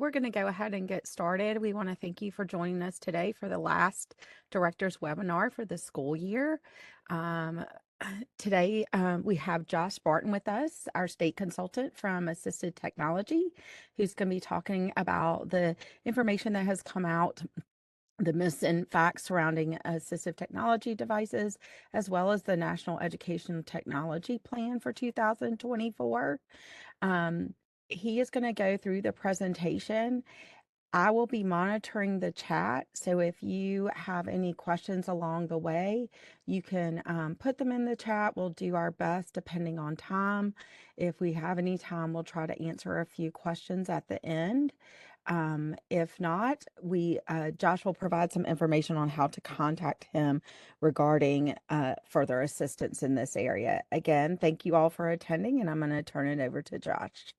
we're going to go ahead and get started. We want to thank you for joining us today for the last director's webinar for the school year. Um, Today, we have Josh Barton with us, our state consultant from Assistive Technology, who's going to be talking about the information that has come out, the myths and facts surrounding assistive technology devices, as well as the National Education Technology Plan for 2024. Um, he is going to go through the presentation. I will be monitoring the chat. So if you have any questions along the way, you can put them in the chat. We'll do our best depending on time. If we have any time, we'll try to answer a few questions at the end. If not, Josh will provide some information on how to contact him regarding further assistance in this area. Again, thank you all for attending, and I'm going to turn it over to Josh.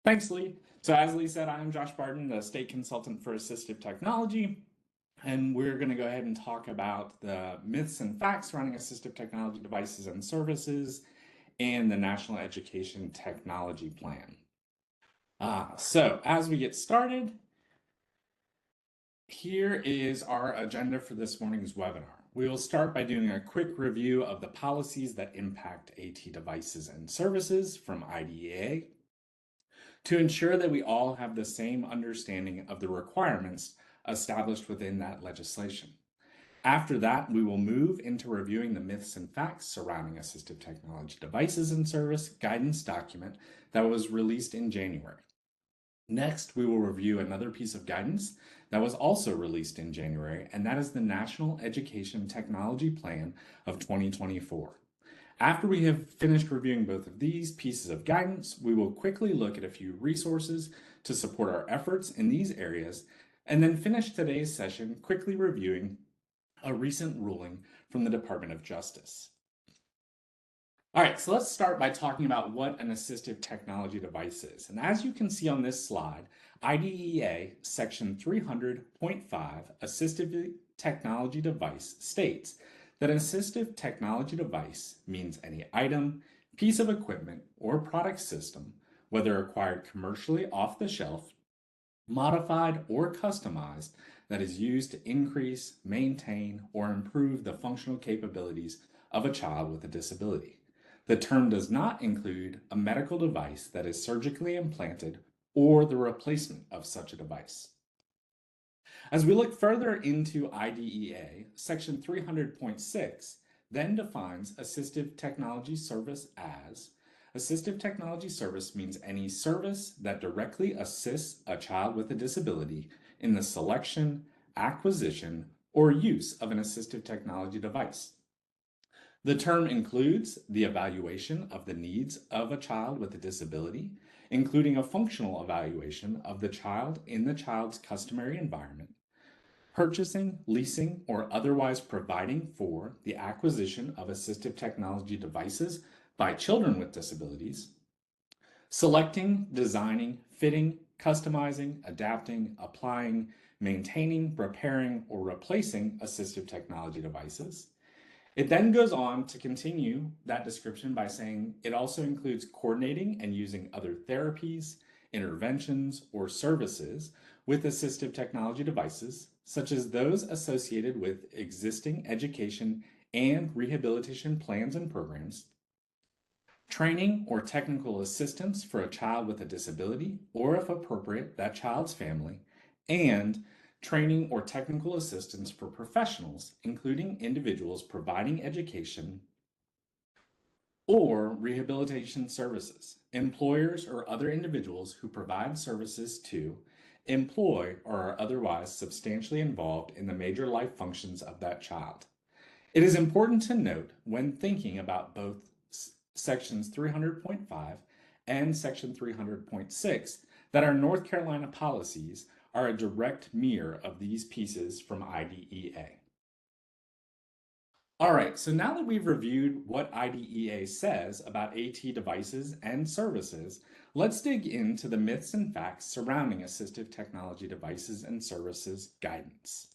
Thanks, Lee. So as Lee said, I'm Josh Barton, the state consultant for assistive technology, and we're going to go ahead and talk about the myths and facts surrounding assistive technology devices and services and the National Education Technology Plan. So as we get started, here is our agenda for this morning's webinar. We will start by doing a quick review of the policies that impact AT devices and services from IDEA, to ensure that we all have the same understanding of the requirements established within that legislation. After that, we will move into reviewing the myths and facts surrounding assistive technology devices and service guidance document that was released in January. Next, we will review another piece of guidance that was also released in January, and that is the National Education Technology Plan of 2024. After we have finished reviewing both of these pieces of guidance, we will quickly look at a few resources to support our efforts in these areas, and then finish today's session quickly reviewing a recent ruling from the Department of Justice. All right, so let's start by talking about what an assistive technology device is. And as you can see on this slide, IDEA Section 300.5, Assistive Technology Device, states that an assistive technology device means any item, piece of equipment, or product system, whether acquired commercially off the shelf, modified, or customized, that is used to increase, maintain, or improve the functional capabilities of a child with a disability. The term does not include a medical device that is surgically implanted or the replacement of such a device. As we look further into IDEA, Section 300.6 then defines assistive technology service as assistive technology service means any service that directly assists a child with a disability in the selection, acquisition, or use of an assistive technology device. The term includes the evaluation of the needs of a child with a disability, including a functional evaluation of the child in the child's customary environment, purchasing, leasing, or otherwise providing for the acquisition of assistive technology devices by children with disabilities, selecting, designing, fitting, customizing, adapting, applying, maintaining, repairing, or replacing assistive technology devices. It then goes on to continue that description by saying it also includes coordinating and using other therapies, interventions, or services with assistive technology devices, such as those associated with existing education and rehabilitation plans and programs, training or technical assistance for a child with a disability, or if appropriate, that child's family, and training or technical assistance for professionals, including individuals providing education or rehabilitation services, employers or other individuals who provide services to, employ, or are otherwise substantially involved in the major life functions of that child. It is important to note when thinking about both sections 300.5 and section 300.6 that our North Carolina policies are a direct mirror of these pieces from IDEA. All right, so now that we've reviewed what IDEA says about AT devices and services, let's dig into the myths and facts surrounding assistive technology devices and services guidance.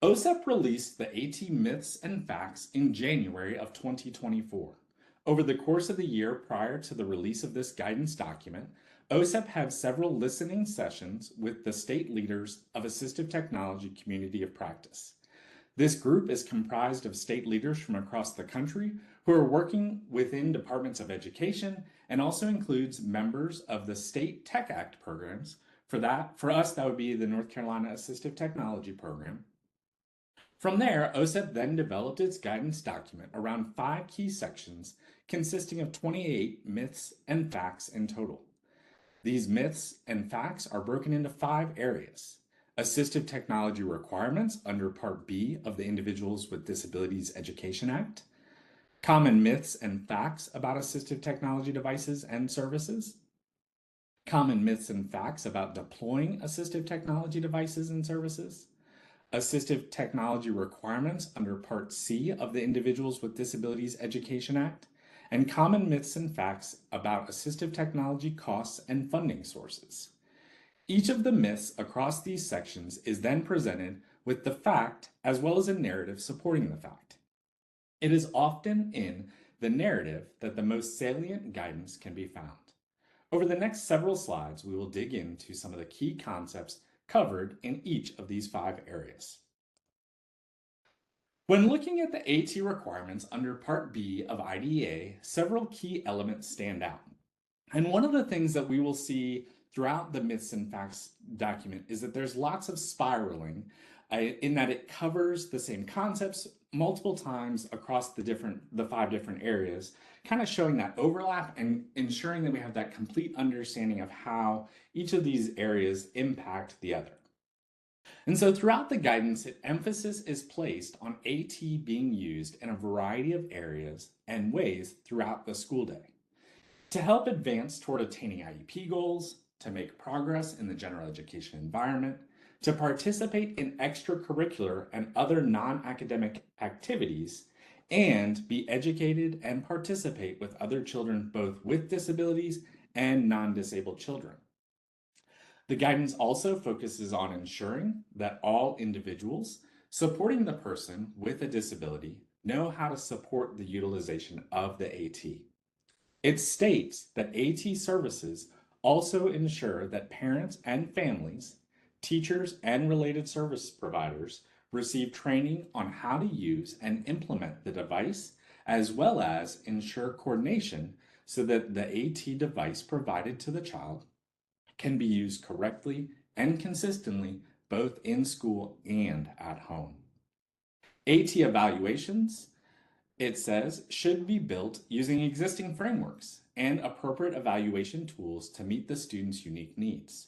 OSEP released the AT myths and facts in January of 2024. Over the course of the year prior to the release of this guidance document, OSEP has several listening sessions with the state leaders of assistive technology community of practice. This group is comprised of state leaders from across the country who are working within departments of education and also includes members of the State Tech Act programs. For us, that would be the North Carolina Assistive Technology Program. From there, OSEP then developed its guidance document around 5 key sections consisting of 28 myths and facts in total. These myths and facts are broken into 5 areas: assistive technology requirements under Part B of the Individuals with Disabilities Education Act, common myths and facts about assistive technology devices and services, common myths and facts about deploying assistive technology devices and services, assistive technology requirements under Part C of the Individuals with Disabilities Education Act, and common myths and facts about assistive technology costs and funding sources. Each of the myths across these sections is then presented with the fact as well as a narrative supporting the fact. It is often in the narrative that the most salient guidance can be found. Over the next several slides, we will dig into some of the key concepts covered in each of these 5 areas. When looking at the AT requirements under Part B of IDEA, several key elements stand out. And one of the things that we will see throughout the myths and facts document is that there's lots of spiraling in that it covers the same concepts multiple times across the 5 different areas, kind of showing that overlap and ensuring that we have that complete understanding of how each of these areas impact the other. And so throughout the guidance, emphasis is placed on AT being used in a variety of areas and ways throughout the school day to help advance toward attaining IEP goals, to make progress in the general education environment, to participate in extracurricular and other non-academic activities, and be educated and participate with other children both with disabilities and non-disabled children. The guidance also focuses on ensuring that all individuals supporting the person with a disability know how to support the utilization of the AT. It states that AT services also ensure that parents and families, teachers, and related service providers receive training on how to use and implement the device, as well as ensure coordination so that the AT device provided to the child can be used correctly and consistently both in school and at home. AT evaluations, it says, should be built using existing frameworks and appropriate evaluation tools to meet the student's unique needs.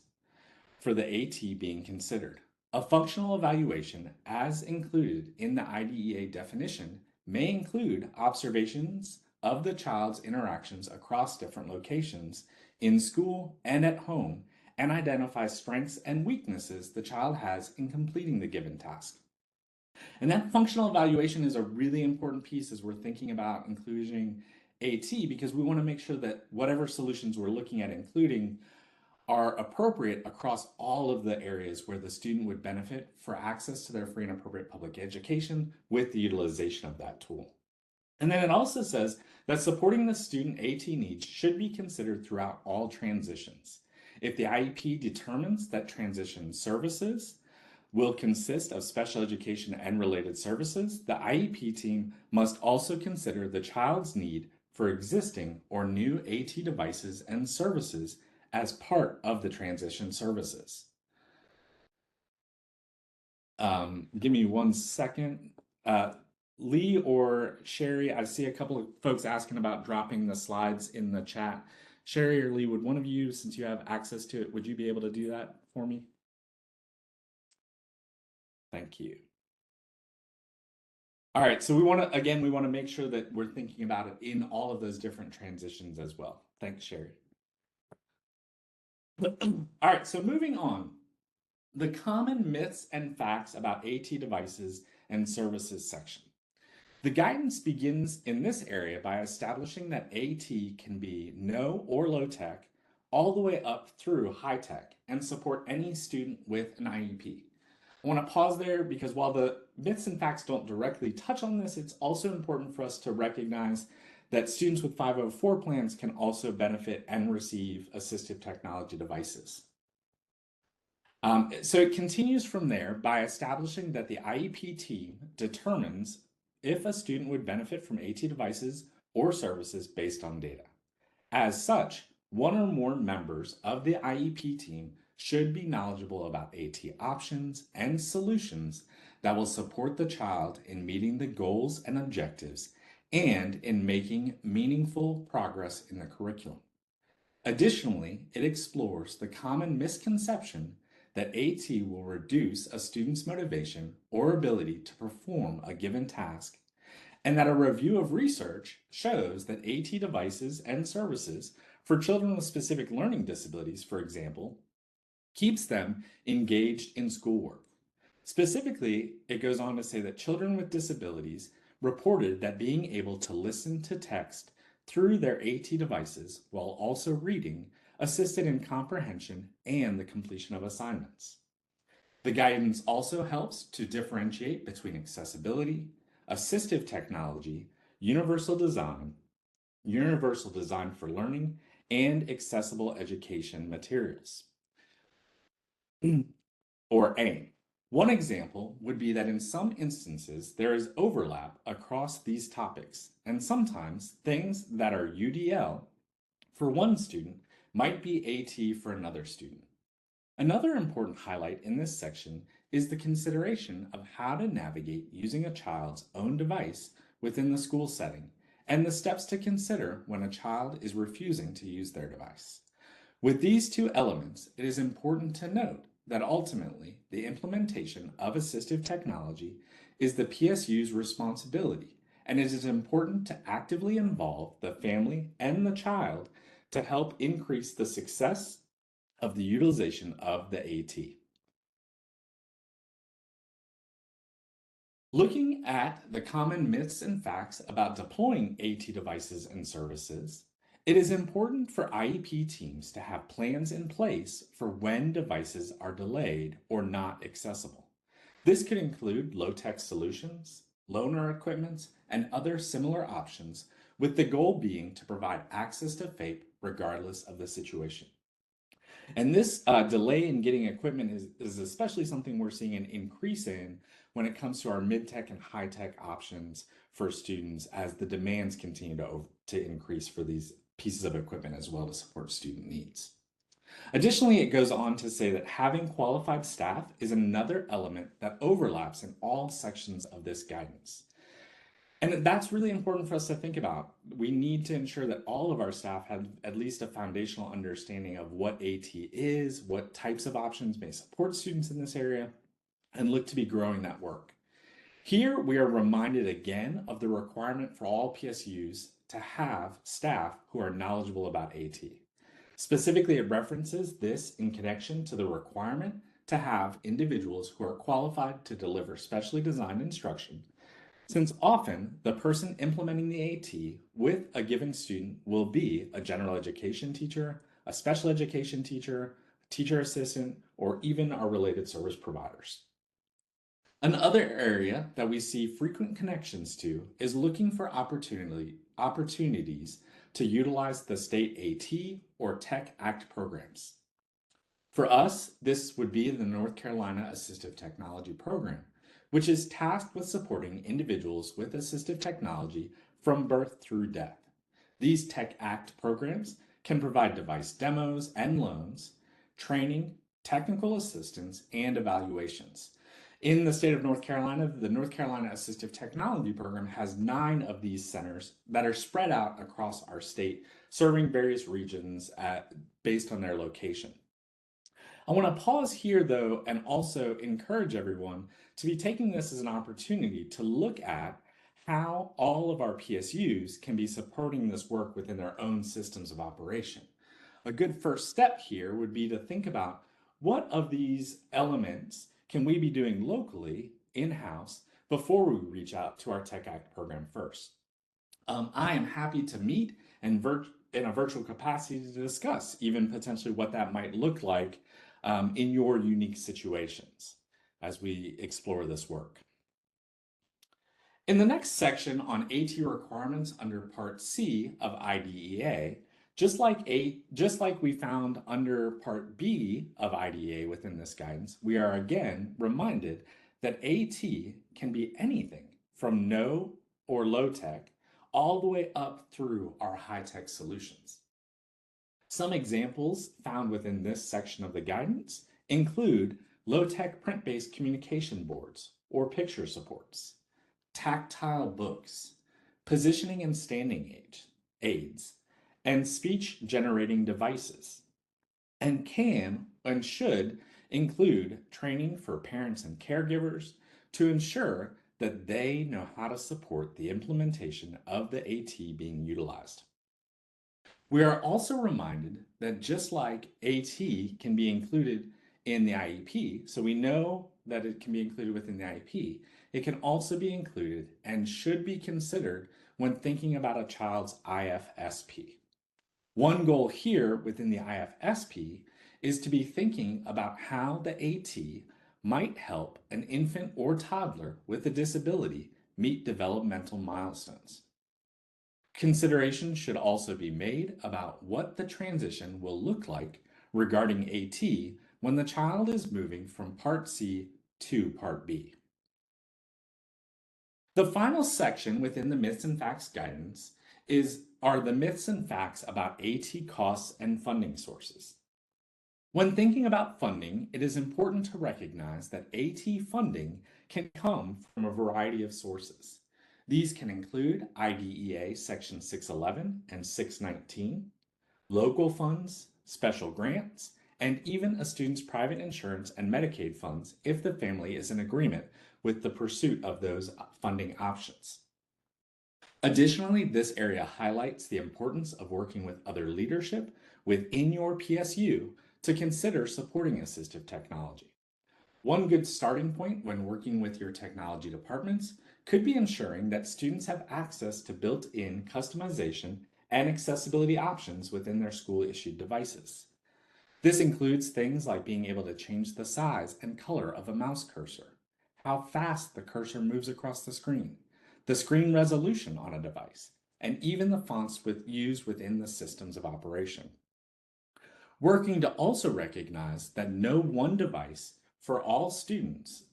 For the AT being considered, a functional evaluation, as included in the IDEA definition, may include observations of the child's interactions across different locations in school and at home and identify strengths and weaknesses the child has in completing the given task. And that functional evaluation is a really important piece as we're thinking about including AT, because we want to make sure that whatever solutions we're looking at including are appropriate across all of the areas where the student would benefit for access to their free and appropriate public education with the utilization of that tool. And then it also says that supporting the student AT needs should be considered throughout all transitions. If the IEP determines that transition services will consist of special education and related services, the IEP team must also consider the child's need for existing or new AT devices and services as part of the transition services. Give me 1 second. Lee or Sherry, I see a couple of folks asking about dropping the slides in the chat. Sherry or Lee, would one of you, since you have access to it, would you be able to do that for me? Thank you. All right, so we want to make sure that we're thinking about it in all of those different transitions as well. Thanks, Sherry. All right, so moving on. The common myths and facts about AT devices and services section. The guidance begins in this area by establishing that AT can be no or low tech, all the way up through high tech, and support any student with an IEP. I want to pause there because while the myths and facts don't directly touch on this, it's also important for us to recognize that students with 504 plans can also benefit and receive assistive technology devices. So it continues from there by establishing that the IEP team determines if a student would benefit from AT devices or services based on data. As such, one or more members of the IEP team should be knowledgeable about AT options and solutions that will support the child in meeting the goals and objectives and in making meaningful progress in the curriculum. Additionally, it explores the common misconception that AT will reduce a student's motivation or ability to perform a given task, and that a review of research shows that AT devices and services for children with specific learning disabilities, for example, keeps them engaged in schoolwork. Specifically, it goes on to say that children with disabilities reported that being able to listen to text through their AT devices while also reading assisted in comprehension and the completion of assignments. The guidance also helps to differentiate between accessibility, assistive technology, universal design, universal design for learning, and accessible education materials, or AIM. One example would be that in some instances there is overlap across these topics, and sometimes things that are UDL for one student might be AT for another student. Another important highlight in this section is the consideration of how to navigate using a child's own device within the school setting and the steps to consider when a child is refusing to use their device. With these two elements, it is important to note that ultimately the implementation of assistive technology is the PSU's responsibility, and it is important to actively involve the family and the child to help increase the success of the utilization of the AT. Looking at the common myths and facts about deploying AT devices and services, it is important for IEP teams to have plans in place for when devices are delayed or not accessible. This could include low-tech solutions, loaner equipment, and other similar options, with the goal being to provide access to FAPE regardless of the situation. And this delay in getting equipment is especially something we're seeing an increase in when it comes to our mid-tech and high-tech options for students as the demands continue to increase for these pieces of equipment as well to support student needs. Additionally, it goes on to say that having qualified staff is another element that overlaps in all sections of this guidance. And that's really important for us to think about. We need to ensure that all of our staff have at least a foundational understanding of what AT is, what types of options may support students in this area, and look to be growing that work. Here, we are reminded again of the requirement for all PSUs to have staff who are knowledgeable about AT. Specifically, it references this in connection to the requirement to have individuals who are qualified to deliver specially designed instruction, since often the person implementing the AT with a given student will be a general education teacher, a special education teacher, teacher assistant, or even our related service providers. Another area that we see frequent connections to is looking for opportunities to utilize the state AT or Tech Act programs. For us, this would be the North Carolina Assistive Technology Program, which is tasked with supporting individuals with assistive technology from birth through death. These Tech Act programs can provide device demos and loans, training, technical assistance, and evaluations. In the state of North Carolina, the North Carolina Assistive Technology Program has 9 of these centers that are spread out across our state, serving various regions based on their location. I want to pause here, though, and also encourage everyone to be taking this as an opportunity to look at how all of our PSUs can be supporting this work within their own systems of operation. A good first step here would be to think about what of these elements can we be doing locally, in-house, before we reach out to our Tech Act program first. I am happy to meet and in a virtual capacity to discuss even potentially what that might look like in your unique situations as we explore this work. In the next section on AT requirements under Part C of IDEA, just like we found under Part B of IDEA within this guidance, we are again reminded that AT can be anything from no or low tech all the way up through our high tech solutions. Some examples found within this section of the guidance include low-tech print-based communication boards or picture supports, tactile books, positioning and standing aids, and speech generating devices, and can and should include training for parents and caregivers to ensure that they know how to support the implementation of the AT being utilized. We are also reminded that just like AT can be included in the IEP, so we know that it can be included within the IEP, it can also be included and should be considered when thinking about a child's IFSP. One goal here within the IFSP is to be thinking about how the AT might help an infant or toddler with a disability meet developmental milestones. Consideration should also be made about what the transition will look like regarding AT when the child is moving from Part C to Part B. The final section within the myths and facts guidance are the myths and facts about AT costs and funding sources. When thinking about funding, it is important to recognize that AT funding can come from a variety of sources. These can include IDEA Section 611 and 619, local funds, special grants, and even a student's private insurance and Medicaid funds if the family is in agreement with the pursuit of those funding options. Additionally, this area highlights the importance of working with other leadership within your PSU to consider supporting assistive technology. One good starting point when working with your technology departments could be ensuring that students have access to built-in customization and accessibility options within their school-issued devices. This includes things like being able to change the size and color of a mouse cursor, how fast the cursor moves across the screen resolution on a device, and even the fonts used within the systems of operation. Working to also recognize that no one device for all students,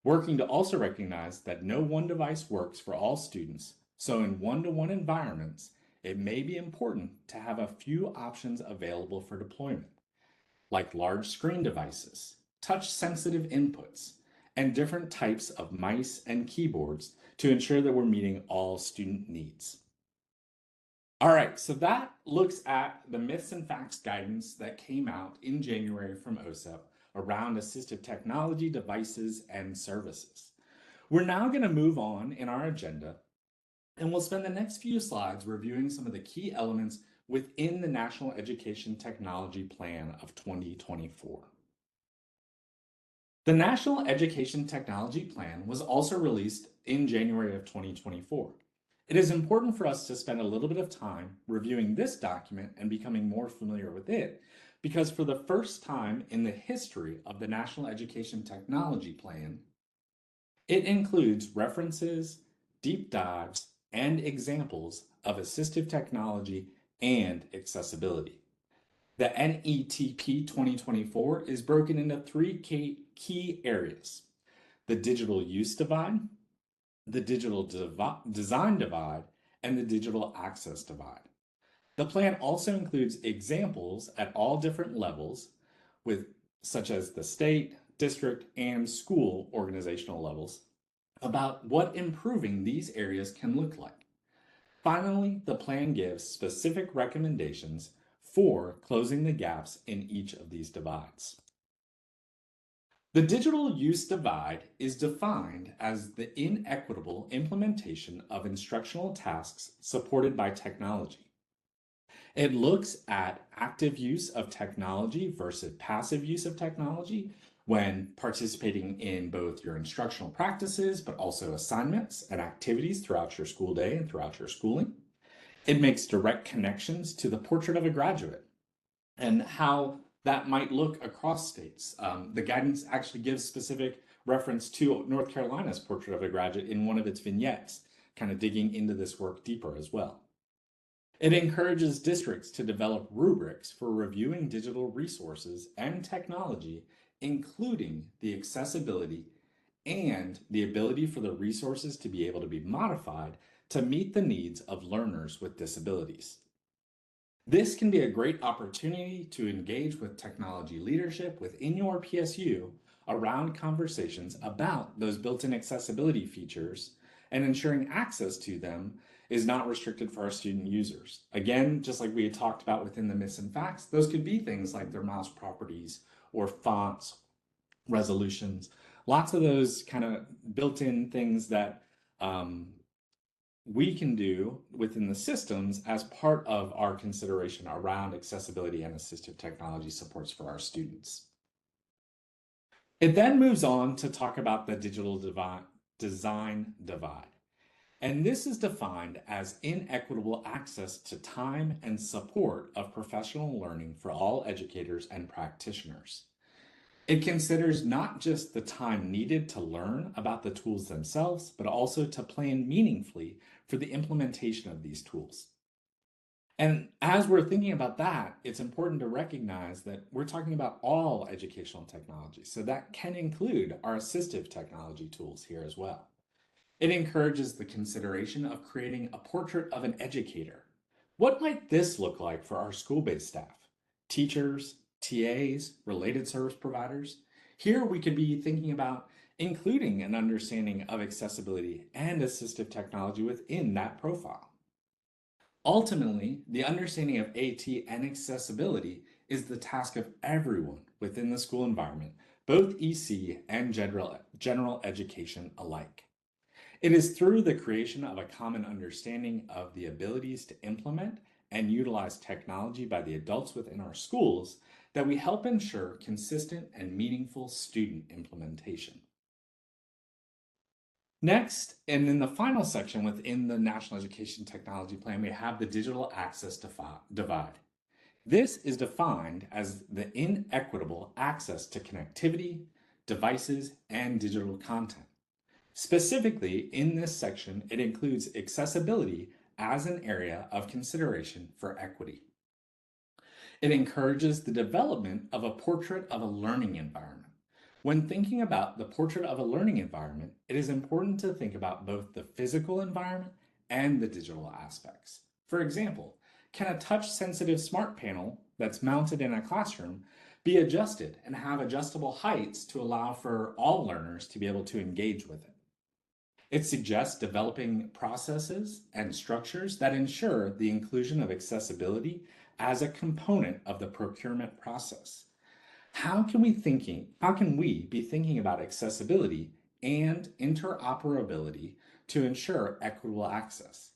working to also recognize that no one device works for all students, so in one-to-one environments, it may be important to have a few options available for deployment, like large screen devices, touch-sensitive inputs, and different types of mice and keyboards to ensure that we're meeting all student needs. All right, so that looks at the myths and facts guidance that came out in January from OSEP around assistive technology, devices, and services. We're now going to move on in our agenda, and we'll spend the next few slides reviewing some of the key elements within the National Education Technology Plan of 2024. The National Education Technology Plan was also released in January of 2024. It is important for us to spend a little bit of time reviewing this document and becoming more familiar with it, because for the first time in the history of the National Education Technology Plan, it includes references, deep dives, and examples of assistive technology and accessibility. The NETP 2024 is broken into three key areas: the digital use divide, the digital design divide, and the digital access divide. The plan also includes examples at all different levels, such as the state, district, and school organizational levels, about what improving these areas can look like. Finally, the plan gives specific recommendations for closing the gaps in each of these divides. The digital use divide is defined as the inequitable implementation of instructional tasks supported by technology. It looks at active use of technology versus passive use of technology when participating in both your instructional practices, but also assignments and activities throughout your school day and throughout your schooling. It makes direct connections to the portrait of a graduate and how that might look across states. The guidance actually gives specific reference to North Carolina's Portrait of a Graduate in one of its vignettes, kind of digging into this work deeper as well. It encourages districts to develop rubrics for reviewing digital resources and technology, including the accessibility and the ability for the resources to be able to be modified to meet the needs of learners with disabilities. This can be a great opportunity to engage with technology leadership within your PSU around conversations about those built-in accessibility features and ensuring access to them is not restricted for our student users. Again, just like we had talked about within the myths and facts, those could be things like their mouse properties or fonts, resolutions, lots of those kind of built-in things that we can do within the systems as part of our consideration around accessibility and assistive technology supports for our students. It then moves on to talk about the digital design divide. And this is defined as inequitable access to time and support of professional learning for all educators and practitioners. It considers not just the time needed to learn about the tools themselves, but also to plan meaningfully for the implementation of these tools. And as we're thinking about that, it's important to recognize that we're talking about all educational technology. So that can include our assistive technology tools here as well. It encourages the consideration of creating a portrait of an educator. What might this look like for our school-based staff, teachers, TAs, related service providers? Here we could be thinking about including an understanding of accessibility and assistive technology within that profile. Ultimately, the understanding of AT and accessibility is the task of everyone within the school environment, both EC and general education alike. It is through the creation of a common understanding of the abilities to implement and utilize technology by the adults within our schools that we help ensure consistent and meaningful student implementation. Next, and in the final section within the National Education Technology Plan, we have the digital access divide. This is defined as the inequitable access to connectivity, devices, and digital content. Specifically, in this section, it includes accessibility as an area of consideration for equity. It encourages the development of a portrait of a learning environment. When thinking about the portrait of a learning environment, it is important to think about both the physical environment and the digital aspects. For example, can a touch-sensitive smart panel that's mounted in a classroom be adjusted and have adjustable heights to allow for all learners to be able to engage with it? It suggests developing processes and structures that ensure the inclusion of accessibility as a component of the procurement process. How can we be thinking about accessibility and interoperability to ensure equitable access?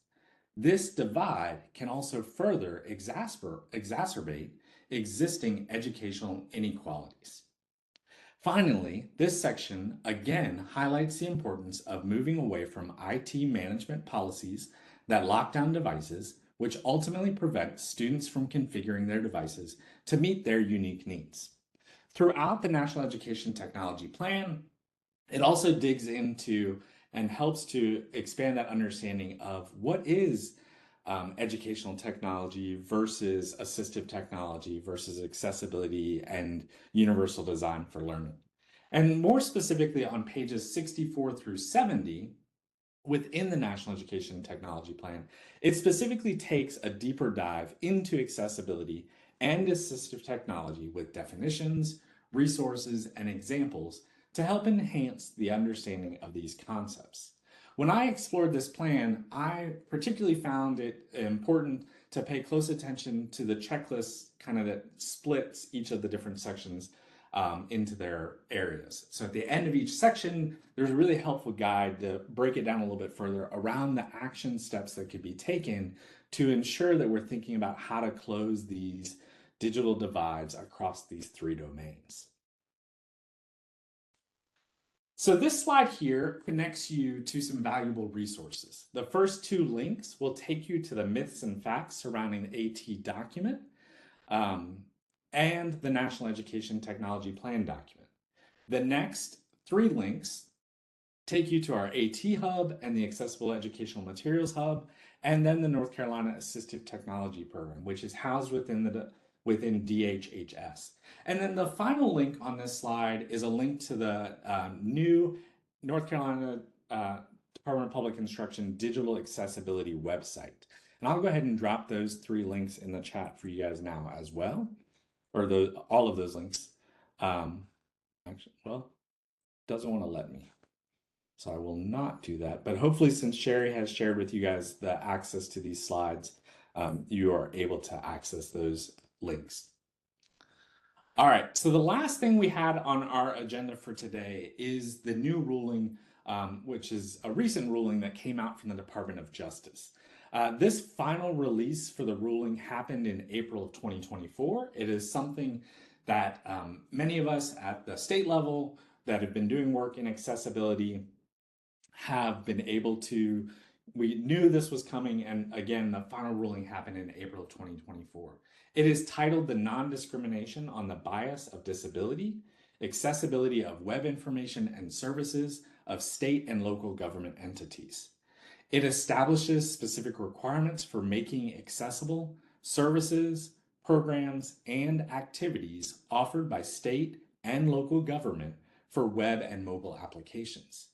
This divide can also further exacerbate existing educational inequalities. Finally, this section again highlights the importance of moving away from IT management policies that lock down devices, which ultimately prevent students from configuring their devices to meet their unique needs. Throughout the National Education Technology Plan, it also digs into and helps to expand that understanding of what is educational technology versus assistive technology versus accessibility and universal design for learning. And more specifically on pages 64 through 70, within the National Education Technology Plan, it specifically takes a deeper dive into accessibility and assistive technology with definitions, resources, and examples to help enhance the understanding of these concepts. When I explored this plan, I particularly found it important to pay close attention to the checklist kind of that splits each of the different sections into their areas. So at the end of each section, there's a really helpful guide to break it down a little bit further around the action steps that could be taken to ensure that we're thinking about how to close these digital divides across these three domains. So this slide here connects you to some valuable resources. The first two links will take you to the myths and facts surrounding the AT document and the National Education Technology Plan document. The next three links take you to our AT Hub and the Accessible Educational Materials Hub, and then the North Carolina Assistive Technology Program, which is housed within DHHS. And then the final link on this slide is a link to the new North Carolina Department of Public Instruction digital accessibility website. And I'll go ahead and drop those three links in the chat for you guys now as well, or all of those links. Actually, well, doesn't want to let me. So I will not do that. But hopefully, since Sherry has shared with you guys the access to these slides, you are able to access those links. All right, so the last thing we had on our agenda for today is the new ruling, which is a recent ruling that came out from the Department of Justice. This final release for the ruling happened in April of 2024. It is something that many of us at the state level that have been doing work in accessibility have been able to, we knew this was coming, and again, the final ruling happened in April of 2024. It is titled The Non-Discrimination on the Bias of Disability, Accessibility of Web Information and Services of State and Local Government Entities. It establishes specific requirements for making accessible services, programs, and activities offered by state and local government for web and mobile applications.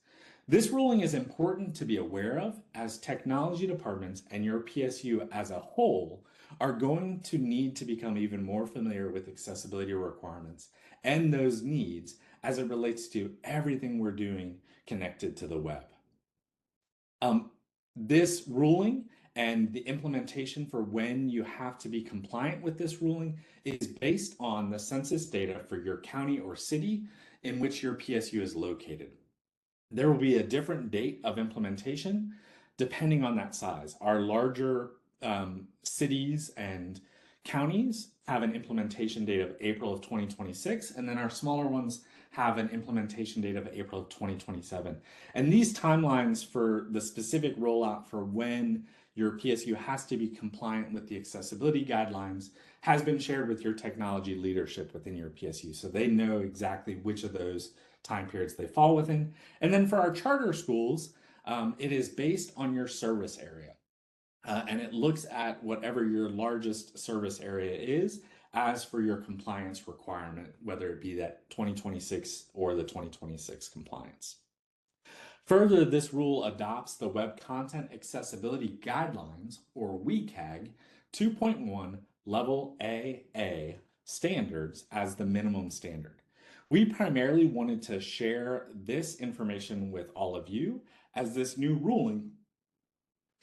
This ruling is important to be aware of as technology departments and your PSU as a whole are going to need to become even more familiar with accessibility requirements and those needs as it relates to everything we're doing connected to the web. This ruling and the implementation for when you have to be compliant with this ruling is based on the census data for your county or city in which your PSU is located. There will be a different date of implementation depending on that size. Our larger cities and counties have an implementation date of April of 2026, and then our smaller ones have an implementation date of April of 2027. And these timelines for the specific rollout for when your PSU has to be compliant with the accessibility guidelines has been shared with your technology leadership within your PSU. So they know exactly which of those time periods they fall within. And then for our charter schools, it is based on your service area. And it looks at whatever your largest service area is as for your compliance requirement, whether it be that 2026 or the 2026 compliance. Further, this rule adopts the Web Content Accessibility Guidelines, or WCAG 2.1 Level AA standards as the minimum standard. We primarily wanted to share this information with all of you as this new ruling,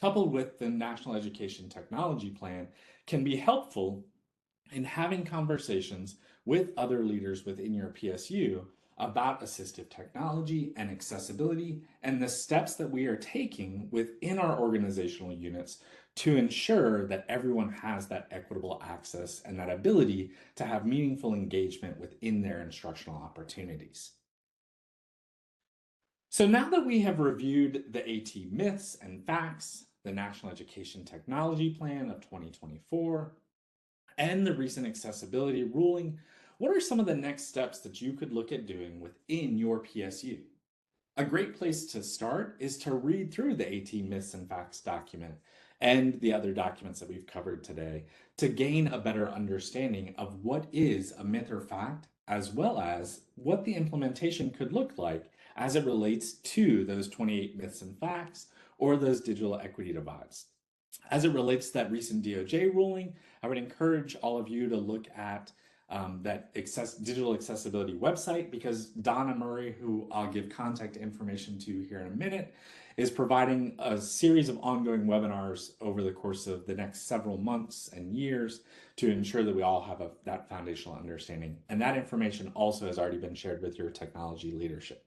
coupled with the National Education Technology Plan, can be helpful in having conversations with other leaders within your PSU about assistive technology and accessibility and the steps that we are taking within our organizational units to ensure that everyone has that equitable access and that ability to have meaningful engagement within their instructional opportunities. So now that we have reviewed the AT myths and facts, the National Education Technology Plan of 2024, and the recent accessibility ruling, what are some of the next steps that you could look at doing within your PSU? A great place to start is to read through the AT Myths and Facts document and the other documents that we've covered today to gain a better understanding of what is a myth or fact, as well as what the implementation could look like as it relates to those 28 myths and facts or those digital equity divides. As it relates to that recent DOJ ruling, I would encourage all of you to look at that digital accessibility website, because Donna Murray, who I'll give contact information to here in a minute, is providing a series of ongoing webinars over the course of the next several months and years to ensure that we all have that foundational understanding. And that information also has already been shared with your technology leadership.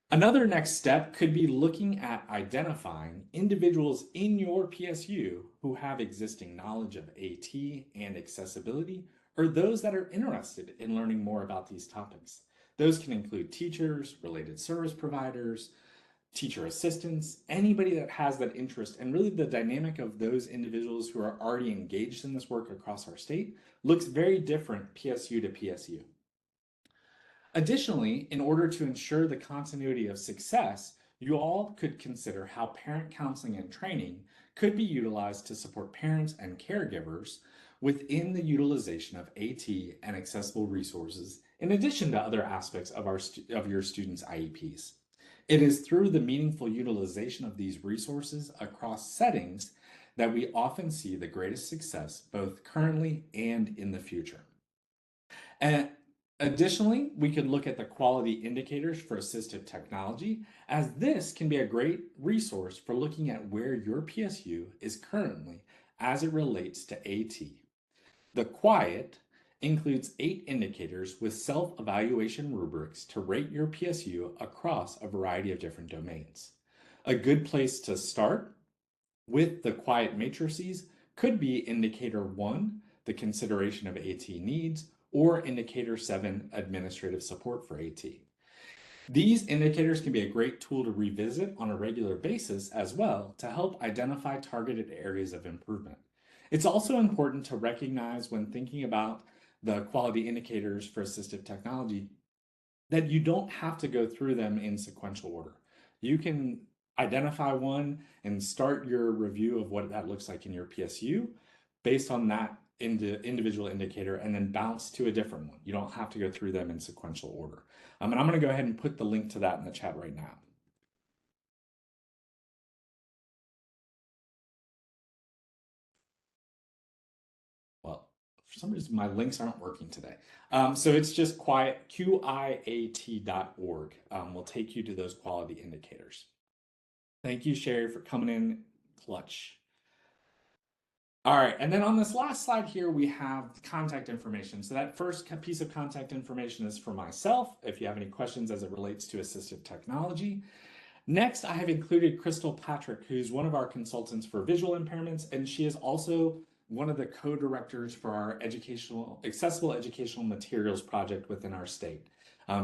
Another next step could be looking at identifying individuals in your PSU who have existing knowledge of AT and accessibility, or those that are interested in learning more about these topics. Those can include teachers, related service providers, teacher assistants, anybody that has that interest. And really the dynamic of those individuals who are already engaged in this work across our state looks very different PSU to PSU. Additionally, in order to ensure the continuity of success, you all could consider how parent counseling and training could be utilized to support parents and caregivers within the utilization of AT and accessible resources, in addition to other aspects of your students' IEPs. It is through the meaningful utilization of these resources across settings that we often see the greatest success, both currently and in the future. And additionally, we could look at the quality indicators for assistive technology, as this can be a great resource for looking at where your PSU is currently as it relates to AT. The quiet includes 8 indicators with self-evaluation rubrics to rate your PSU across a variety of different domains. A good place to start with the quiet matrices could be indicator 1, the consideration of AT needs, or indicator 7, administrative support for AT. These indicators can be a great tool to revisit on a regular basis as well to help identify targeted areas of improvement. It's also important to recognize when thinking about the quality indicators for assistive technology that you don't have to go through them in sequential order. You can identify one and start your review of what that looks like in your PSU based on that individual indicator and then bounce to a different one. You don't have to go through them in sequential order. And I'm going to go ahead and put the link to that in the chat right now. Well, for some reason, my links aren't working today. So it's just quiat.org will take you to those quality indicators. Thank you, Sherry, for coming in clutch. All right, and then on this last slide here, we have contact information. So that first piece of contact information is for myself, if you have any questions as it relates to assistive technology. Next, I have included Crystal Patrick, who's one of our consultants for visual impairments, and she is also one of the co-directors for our accessible educational materials project within our state.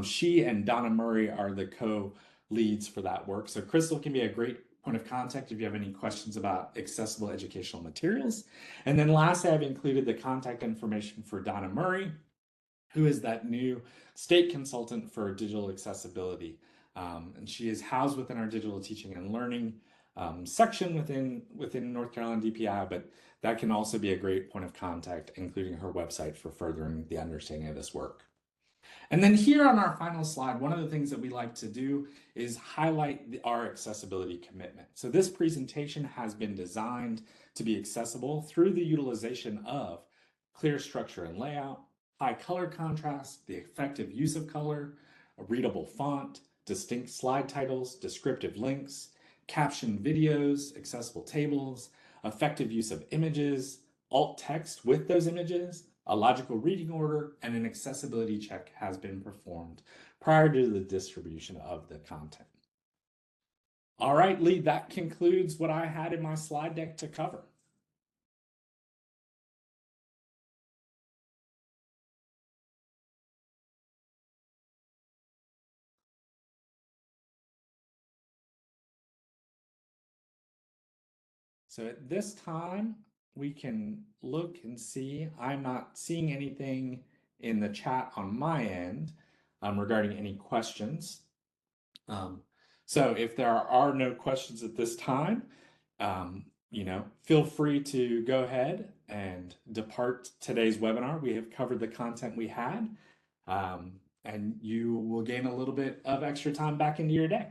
She and Donna Murray are the co-leads for that work. So Crystal can be a great point of contact if you have any questions about accessible educational materials. And then lastly, I've included the contact information for Donna Murray, who is that new state consultant for digital accessibility. And she is housed within our digital teaching and learning section within North Carolina DPI, but that can also be a great point of contact, including her website for furthering the understanding of this work. And then here on our final slide, one of the things that we like to do is highlight our accessibility commitment. So this presentation has been designed to be accessible through the utilization of clear structure and layout, high color contrast, the effective use of color, a readable font, distinct slide titles, descriptive links, captioned videos, accessible tables, effective use of images, alt text with those images, a logical reading order, and an accessibility check has been performed prior to the distribution of the content. All right, Lee, that concludes what I had in my slide deck to cover. So at this time, we can look and see. I'm not seeing anything in the chat on my end regarding any questions. So if there are no questions at this time, feel free to go ahead and depart today's webinar. We have covered the content we had, and you will gain a little bit of extra time back into your day.